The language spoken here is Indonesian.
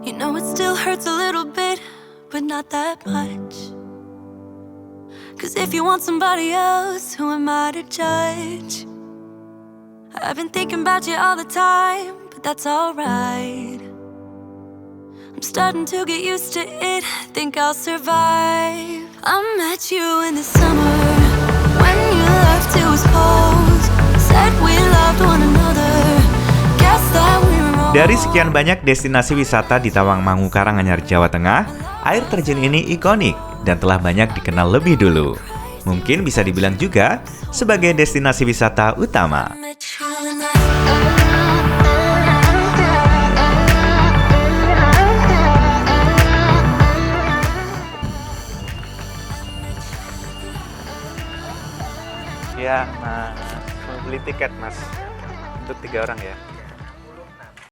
You know it still hurts a little bit, but not that much. Cause if you want somebody else, who am I to judge? I've been thinking about you all the time, but that's alright. I'm starting to get used to it, think I'll survive. I met you in the summer, when you left it was cold. Said we loved one another, guess that we were wrong. Dari sekian banyak destinasi wisata di Tawangmangu, Karanganyar, Jawa Tengah, air terjun ini ikonik dan telah banyak dikenal lebih dulu. Mungkin bisa dibilang juga sebagai destinasi wisata utama. Ya, mas, mau beli tiket mas untuk 3 orang ya.